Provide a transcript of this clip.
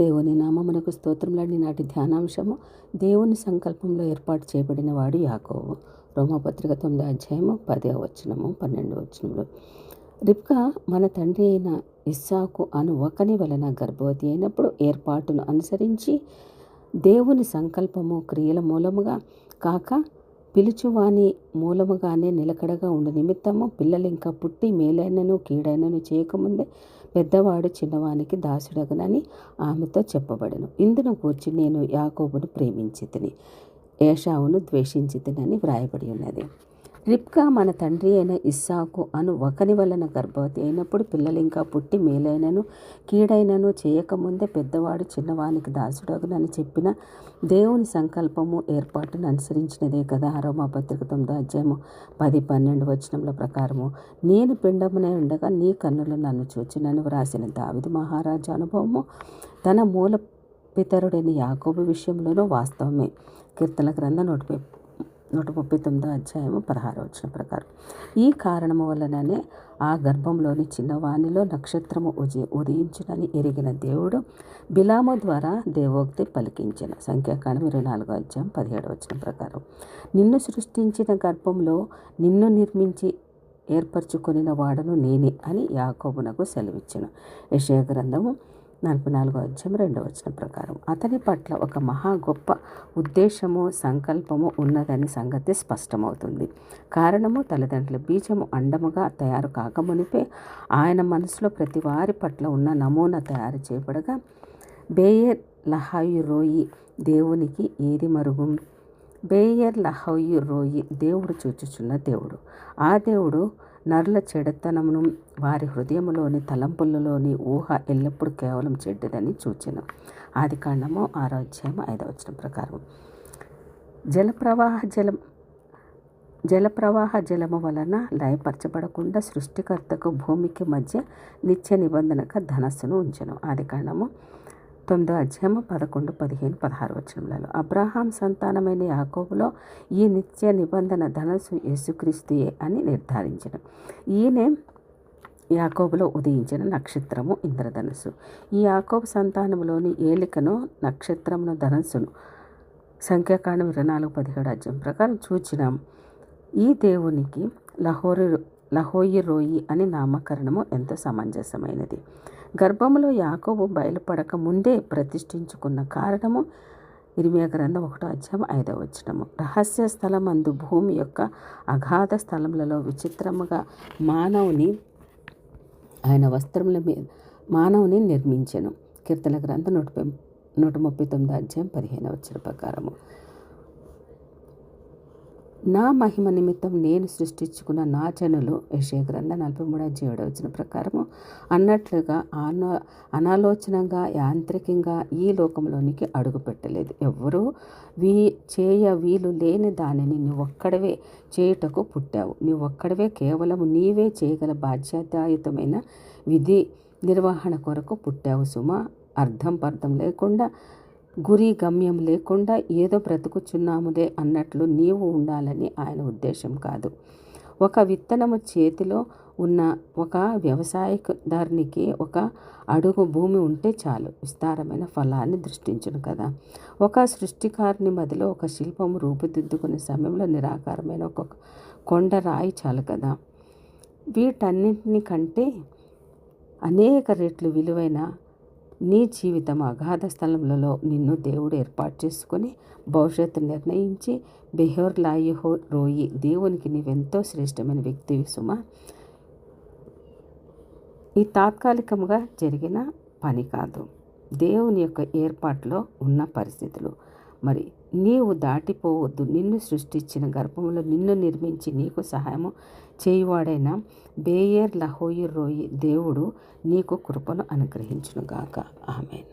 దేవుని నామమునకు స్తోత్రములండి. నాటి ధ్యానాంశము, దేవుని సంకల్పంలో ఏర్పాటు చేయబడిన వాడు యాకోబు. రోమాపత్రిక 9వ అధ్యాయము 10వ వచనము 12వ వచనములు. రిబ్కా మన తండ్రి అయిన ఇస్సాకు అను ఒకని వలన గర్భవతి అయినప్పుడు ఏర్పాటును అనుసరించి దేవుని సంకల్పము క్రియల మూలముగా కాక పిలుచువాని మూలముగానే నిలకడగా ఉండు నిమిత్తము పిల్లలు ఇంకా పుట్టి మేలైనను కీడైనను చేయకముందే పెద్దవాడు చిన్నవానికి దాసుడగనని ఆమెతో చెప్పబడెను. ఇందును గూర్చి నేను యాకోబును ప్రేమించితిని, ఏశావును ద్వేషించితినని వ్రాయబడి ఉన్నది. రిబ్కా మన తండ్రి అయిన ఇస్సాకు అను ఒకని వలన గర్భవతి అయినప్పుడు పిల్లలు ఇంకా పుట్టి మేలైనను కీడైనను చేయకముందే పెద్దవాడు చిన్నవానికి దాసుడగునని చెప్పిన దేవుని సంకల్పము ఏర్పాటును అనుసరించినదే కదా. రోమాపత్రిక 9వ అధ్యాయము 10-12 వచనముల ప్రకారము నేను పిండమునే ఉండగా నీ కన్నులు నన్ను చూచినని వ్రాసిన దావీదు మహారాజు అనుభవము తన మూల పితరుడైన యాకోబు విషయంలోనూ వాస్తవమే. కీర్తన గ్రంథం 139వ అధ్యాయము 16వ వచనం ప్రకారం ఈ కారణము వలననే ఆ గర్భంలోని చిన్నవానిలో నక్షత్రము ఉదయించునని ఎరిగిన దేవుడు బిలాము ద్వారా దేవోక్తి పలికించెను. సంఖ్యాకాండం 24వ అధ్యాయం 17వ వచనం ప్రకారం నిన్ను సృష్టించిన గర్భంలో నిన్ను నిర్మించి ఏర్పరచుకొనిన వాడను నేనే అని యాకోబునకు సెలవిచ్చెను. యెషయా గ్రంథము 44వ అధ్యాయం 2వ వచనం ప్రకారం అతని పట్ల ఒక మహా గొప్ప ఉద్దేశము సంకల్పము ఉన్నదని సంగతి స్పష్టమవుతుంది. కారణము తల్లిదండ్రుల బీజము అండముగా తయారు కాకమునిపే ఆయన మనసులో ప్రతి వారి పట్ల ఉన్న నమూనా తయారు చేయబడగా బేయర్ లహాయి రోయి దేవునికి ఏది మరుగు. బేయర్ లహాయి రోయి దేవుడు చూచుచున్న దేవుడు. ఆ దేవుడు నరుల చెడుతనమును వారి హృదయములోని తలంపులలోని ఊహ ఎల్లప్పుడూ కేవలం చెడ్డదని చూచెను. ఆదికాండము 6వ అధ్యాయం 5వ వచనం ప్రకారం జలప్రవాహ జలము వలన లయపరచబడకుండా సృష్టికర్తకు భూమికి మధ్య నిత్య నిబంధనక ధనస్సును ఉంచెను. ఆదికాండము 9వ అధ్యాయము 11, 15, 16 వచనములలో అబ్రహాం సంతానమైన యాకోబులో ఈ నిత్య నిబంధన ధనస్సు యేసుక్రీస్తుయే అని నిర్ధారించెను. ఈయనే యాకోబులో ఉదయించిన నక్షత్రము ఇంద్రధనుస్సు. ఈ యాకోబు సంతానములోని ఏలికను నక్షత్రమును ధనస్సును సంఖ్యాకాండం 24-17 అధ్యాయం ప్రకారం చూచినాం. ఈ దేవునికి లహోయి రోయి అని నామకరణము ఎంతో సమంజసమైనది. గర్భములో యాకోబు బయలుపడక ముందే ప్రతిష్ఠించుకున్న కారణము ఇర్మియా గ్రంథం 1వ అధ్యాయం 5వ వచనము రహస్య స్థలమందు భూమి యొక్క అగాధ స్థలములలో విచిత్రముగా ఆయన వస్త్రముల మీద మానవుని నిర్మించెను. కీర్తన గ్రంథం 139వ అధ్యాయం 15వ వచనం ప్రకారము నా మహిమ నిమిత్తం నేను సృష్టించుకున్న నా జనులు యెషయా గ్రంథం 43వ అధ్యాయం 7వ వచనం ప్రకారము అన్నట్లుగా అనాలోచనంగా యాంత్రికంగా ఈ లోకంలోనికి అడుగు పెట్టలేదు. ఎవ్వరూ వీలు లేని దానిని నీవొక్కడవే చేయుటకు పుట్టావు. నీవొక్కడవే కేవలం నీవే చేయగల బాధ్యతాయుతమైన విధి నిర్వహణ కొరకు పుట్టావు సుమా. అర్థం లేకుండా గురి గమ్యం లేకుండా ఏదో బ్రతుకుచున్నాములే అన్నట్లు నీవు ఉండాలని ఆయన ఉద్దేశం కాదు. ఒక విత్తనము చేతిలో ఉన్న ఒక వ్యవసాయదారునికి ఒక అడుగు భూమి ఉంటే చాలు, విస్తారమైన ఫలాన్ని దృష్టించును కదా. ఒక సృష్టికారుని మదిలో ఒక శిల్పము రూపుదిద్దుకునే సమయంలో నిరాకారమైన ఒక కొండ రాయి చాలు కదా. వీటన్నింటిని కంటే అనేక రెట్లు విలువైన నీ జీవితం అగాధ స్థలములలో నిన్ను దేవుడు ఏర్పాటు చేసుకొని భవిష్యత్తు నిర్ణయించి బెహోర్ లాయిహో రోయి దేవునికి నీవెంతో శ్రేష్టమైన వ్యక్తివి సుమా. ఈ తాత్కాలికంగా జరిగిన పని కాదు, దేవుని యొక్క ఏర్పాటులో ఉన్న పరిస్థితులు. మరి నీవు దాటిపోవద్దు. నిన్ను సృష్టించిన గర్భంలో నిన్ను నిర్మించి నీకు సహాయము చేయువాడైన బేయర్ లహోయి రోయి దేవుడు నీకు కృపను అనుగ్రహించునుగాక. ఆమేన్.